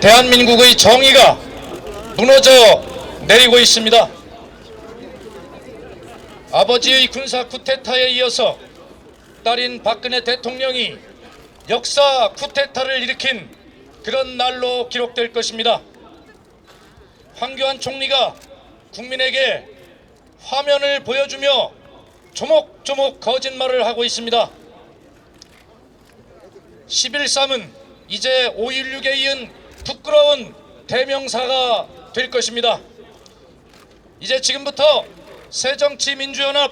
대한민국의 정의가 무너져 내리고 있습니다. 아버지의 군사 쿠데타에 이어서 딸인 박근혜 대통령이 역사 쿠데타를 일으킨 그런 날로 기록될 것입니다. 황교안 총리가 국민에게 화면을 보여주며 조목조목 거짓말을 하고 있습니다. 11.3은 이제 5.16에 이은 부끄러운 대명사가 될 것입니다. 이제 지금부터 새정치민주연합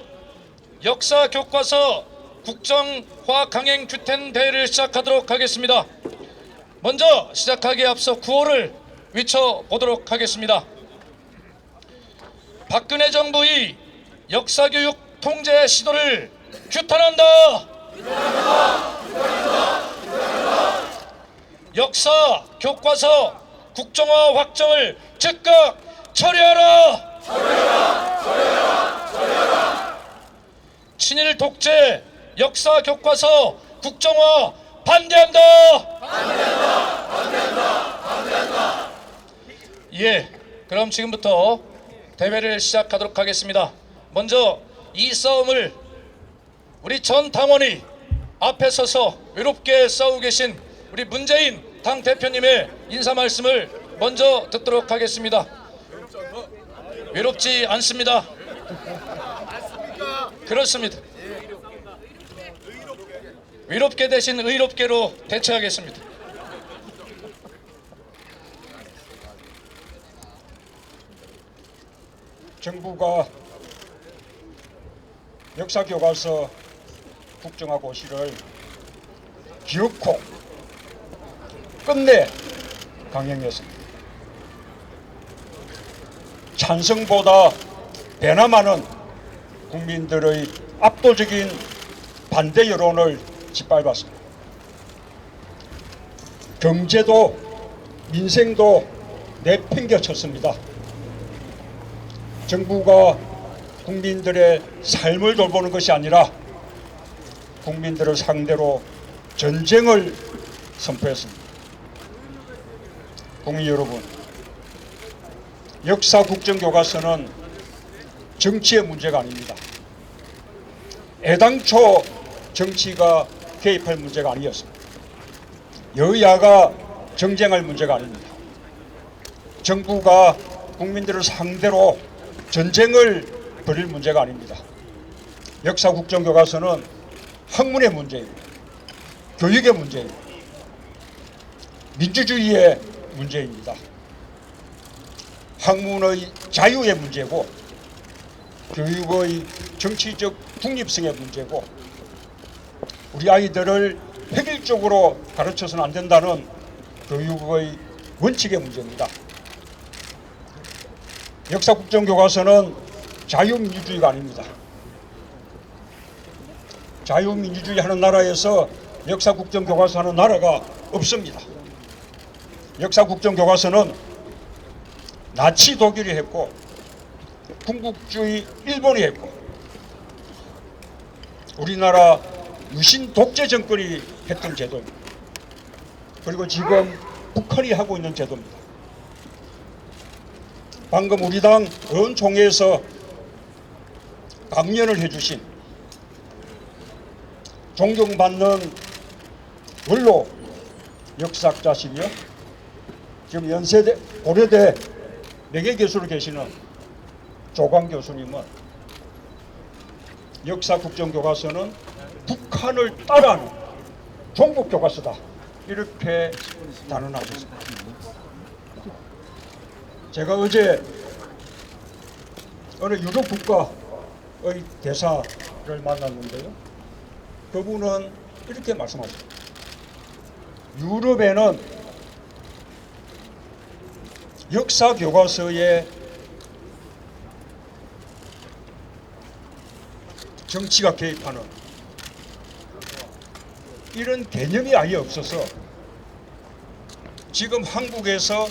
역사교과서 국정화 강행 규탄 대회를 시작하도록 하겠습니다. 먼저 시작하기에 앞서 구호를 외쳐보도록 하겠습니다. 박근혜 정부의 역사교육 통제 시도를 규탄한다. 역사 교과서 국정화 확정을 즉각 처리하라. 친일 독재 역사 교과서 국정화 반대한다. 예, 그럼 지금부터 대회를 시작하도록 하겠습니다. 먼저 이 싸움을 우리 전 당원이 앞에 서서 외롭게 싸우고 계신 우리 문재인 당 대표님의 인사 말씀을 먼저 듣도록 하겠습니다. 외롭지 않습니다. 그렇습니다. 외롭게 대신 의롭게로 대처하겠습니다. 정부가 역사교과서 국정화 고시를 기어코 끝내 강행했습니다. 찬성보다 배나 많은 국민들의 압도적인 반대 여론을 짓밟았습니다. 경제도 민생도 내팽겨쳤습니다. 정부가 국민들의 삶을 돌보는 것이 아니라 국민들을 상대로 전쟁을 선포했습니다. 국민 여러분, 역사 국정교과서는 정치의 문제가 아닙니다. 애당초 정치가 개입할 문제가 아니었습니다. 여야가 정쟁할 문제가 아닙니다. 정부가 국민들을 상대로 전쟁을 벌일 문제가 아닙니다. 역사 국정교과서는 학문의 문제입니다. 교육의 문제입니다. 민주주의의 문제입니다. 학문의 자유의 문제고 교육의 정치적 중립성의 문제고 우리 아이들을 획일적으로 가르쳐서는 안 된다는 교육의 원칙의 문제입니다. 역사 국정교과서는 자유민주주의가 아닙니다. 자유민주주의 하는 나라에서 역사 국정교과서 하는 나라가 없습니다. 역사 국정교과서는 나치 독일이 했고 군국주의 일본이 했고 우리나라 유신 독재 정권이 했던 제도입니다. 그리고 지금 북한이 하고 있는 제도입니다. 방금 우리 당 의원총회에서 강연을 해주신 존경받는 원로 역사학자시며 지금 연세대 고려대 명예교수로 계시는 조광 교수님은 역사 국정교과서는 북한을 따라하는 종북 교과서다 이렇게 단언하셨습니다. 제가 어제 어느 유럽 국가의 대사를 만났는데요. 그분은 이렇게 말씀하셨습니다. 유럽에는 역사 교과서에 정치가 개입하는 이런 개념이 아예 없어서 지금 한국에서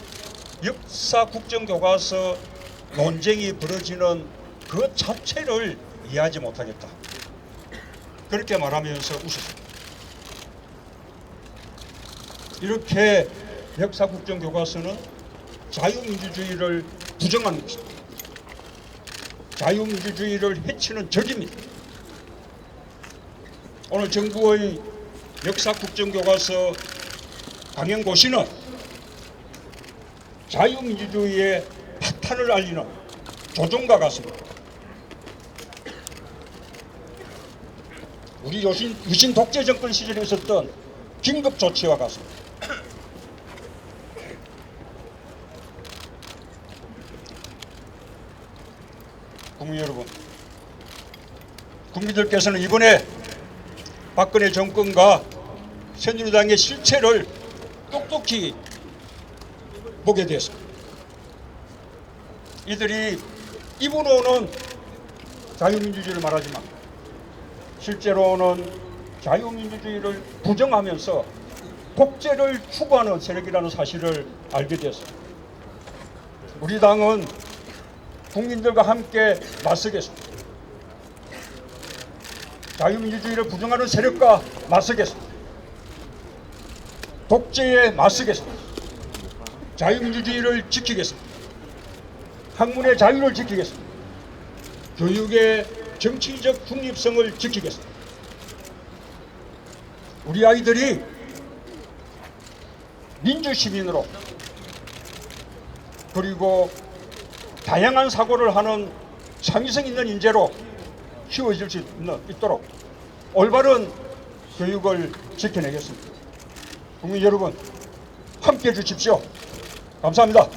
역사 국정교과서 논쟁이 벌어지는 그 자체를 이해하지 못하겠다. 그렇게 말하면서 웃었습니다. 이렇게 역사 국정 교과서는 자유민주주의를 부정하는 것입니다. 자유민주주의를 해치는 적입니다. 오늘 정부의 역사 국정 교과서 강행고시는 자유민주주의의 파탄을 알리는 조종과 같습니다. 우리 유신 독재 정권 시절에 있었던 긴급 조치와 같습니다. 국민 여러분, 국민들께서는 이번에 박근혜 정권과 새누리당의 실체를 똑똑히 보게 되었습니다. 이들이 입으로는 자유민주주의를 말하지만 실제로는 자유민주주의를 부정하면서 독재를 추구하는 세력이라는 사실을 알게 되었습니다. 우리 당은 국민들과 함께 맞서겠습니다. 자유민주주의를 부정하는 세력과 맞서겠습니다. 독재에 맞서겠습니다. 자유민주주의를 지키겠습니다. 학문의 자유를 지키겠습니다. 교육의 정치적 중립성을 지키겠습니다. 우리 아이들이 민주시민으로 그리고 다양한 사고를 하는 창의성 있는 인재로 키워질 수 있도록 올바른 교육을 지켜내겠습니다. 국민 여러분, 함께해 주십시오. 감사합니다.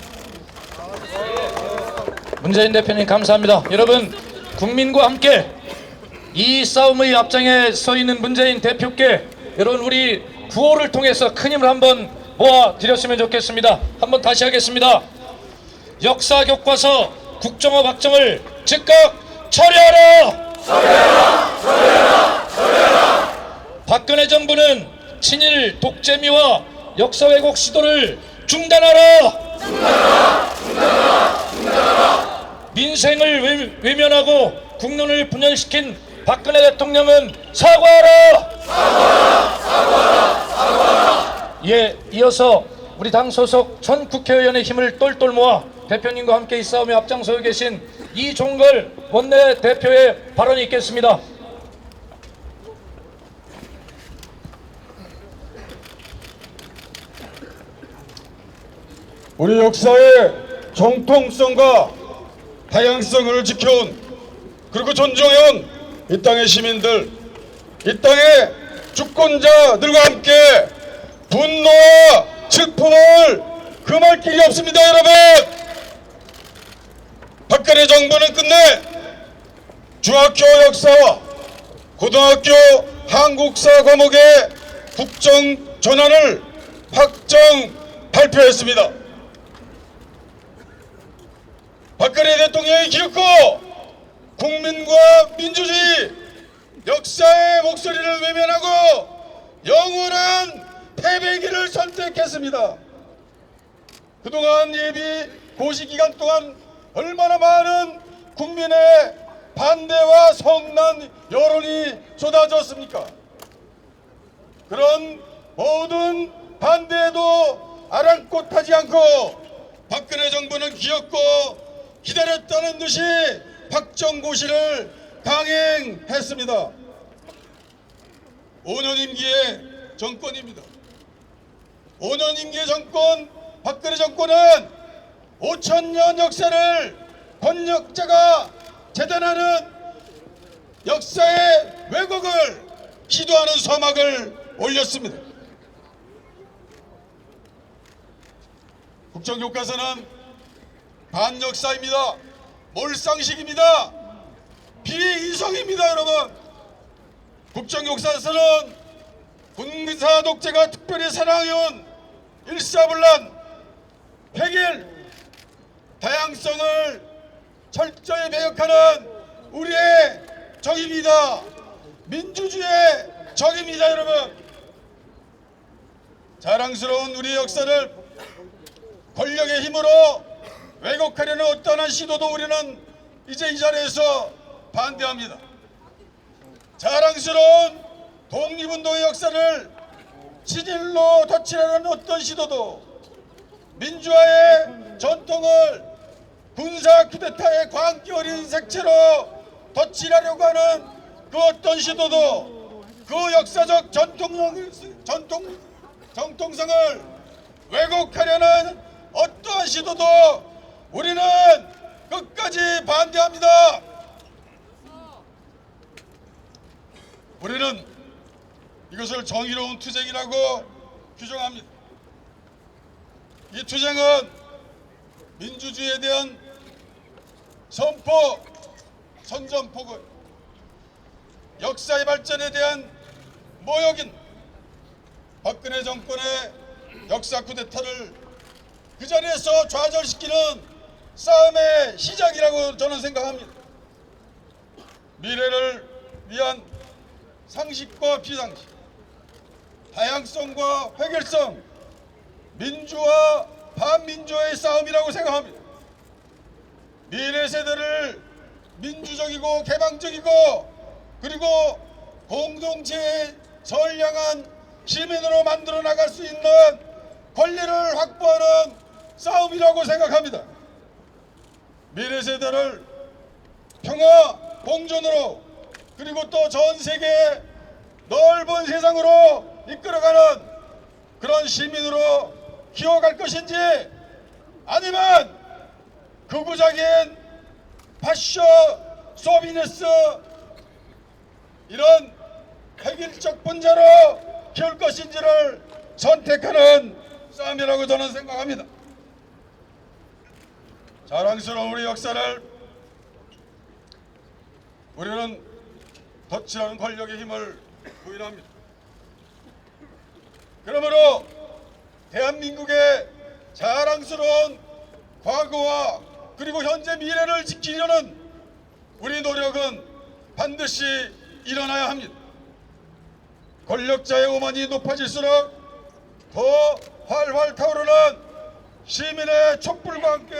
문재인 대표님 감사합니다. 여러분, 국민과 함께 이 싸움의 앞장에 서 있는 문재인 대표께 여러분 우리 구호를 통해서 큰 힘을 한번 모아 드렸으면 좋겠습니다. 한번 다시 하겠습니다. 역사 교과서 국정화 박정을 즉각 처리하라! 처리하라! 처리하라! 처리하라! 박근혜 정부는 친일 독재미와 역사 왜곡 시도를 중단하라! 중단하라! 중단하라! 중단하라! 민생을 외면하고 국론을 분열시킨 박근혜 대통령은 사과하라! 사과하라! 사과하라! 사과하라! 예, 이어서 우리 당 소속 전 국회의원의 힘을 똘똘 모아 대표님과 함께 이 싸움에 앞장서 계신 이종걸 원내대표의 발언이 있겠습니다. 우리 역사의 정통성과 다양성을 지켜온 그리고 존중해온 이 땅의 시민들, 이 땅의 주권자들과 함께 분노와 슬픔을 금할 길이 없습니다. 여러분, 박근혜 정부는 끝내 중학교 역사와 고등학교 한국사 과목의 국정 전환을 확정 발표했습니다. 박근혜 대통령의 기억고 국민과 민주주의, 역사의 목소리를 외면하고 영원한 패배의 길을 선택했습니다. 그동안 예비 고시 기간 동안 얼마나 많은 국민의 반대와 성난 여론이 쏟아졌습니까? 그런 모든 반대에도 아랑곳하지 않고 박근혜 정부는 기었고 기다렸다는 듯이 박정고시를 강행했습니다. 5년 임기의 정권입니다. 5년 임기의 정권, 박근혜 정권은 5,000년 역사를 권력자가 재단하는 역사의 왜곡을 시도하는 서막을 올렸습니다. 국정교과서는 반역사입니다. 몰상식입니다. 비이성입니다. 여러분, 국정교과서는 군사 독재가 특별히 사랑해온 일사불란 획일 다양성을 철저히 배격하는 우리의 적입니다. 민주주의의 적입니다. 여러분, 자랑스러운 우리 역사를 권력의 힘으로 왜곡하려는 어떠한 시도도 우리는 이제 이 자리에서 반대합니다. 자랑스러운 독립운동의 역사를 진일로 덧칠하는 어떤 시도도 민주화의 전통을 군사 쿠데타의 광기 어린 색채로 덧칠하려고 하는 그 어떤 시도도 그 역사적 정통성을 왜곡하려는 어떠한 시도도 우리는 끝까지 반대합니다. 우리는 이것을 정의로운 투쟁이라고 규정합니다. 이 투쟁은 민주주의에 대한 선전포고, 역사의 발전에 대한 모욕인 박근혜 정권의 역사 쿠데타를 그 자리에서 좌절시키는 싸움의 시작이라고 저는 생각합니다. 미래를 위한 상식과 비상식, 다양성과 획일성, 민주와 반민주의 싸움이라고 생각합니다. 미래 세대를 민주적이고 개방적이고 그리고 공동체의 선량한 시민으로 만들어 나갈 수 있는 권리를 확보하는 싸움이라고 생각합니다. 미래 세대를 평화 공존으로 그리고 또 전 세계 넓은 세상으로 이끌어가는 그런 시민으로 키워갈 것인지, 아니면 극우적인 파쇼 소비니스 이런 획일적 분자로 키울 것인지를 선택하는 싸움이라고 저는 생각합니다. 자랑스러운 우리 역사를 우리는 덧칠하는 권력의 힘을 부인합니다. 그러므로 대한민국의 자랑스러운 과거와 그리고 현재 미래를 지키려는 우리 노력은 반드시 일어나야 합니다. 권력자의 오만이 높아질수록 더 활활 타오르는 시민의 촛불과 함께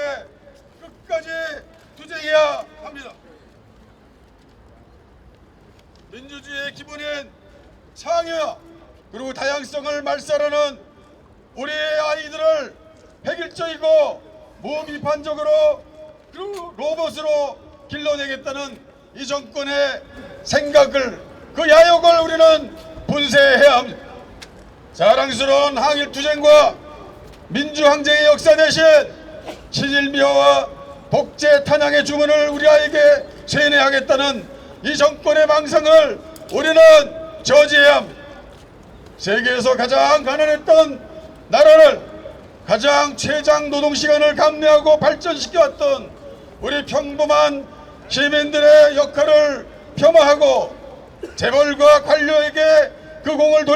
끝까지 투쟁해야 합니다. 민주주의의 기본인 창의와 그리고 다양성을 말살하는 우리의 아이들을 획일적이고 무비판적으로 그리고 로봇으로 길러내겠다는 이 정권의 생각을, 그 야욕을 우리는 분쇄해야 합니다. 자랑스러운 항일투쟁과 민주항쟁의 역사 대신 친일미화와 독재 탄압의 주문을 우리 아이에게 세뇌하겠다는 이 정권의 망상을 우리는 저지해야 합니다. 세계에서 가장 가난했던 나라를 가장 최장 노동시간을 감내하고 발전시켜왔던 우리 평범한 시민들의 역할을 폄하하고 재벌과 관료에게 그 공을 돌리는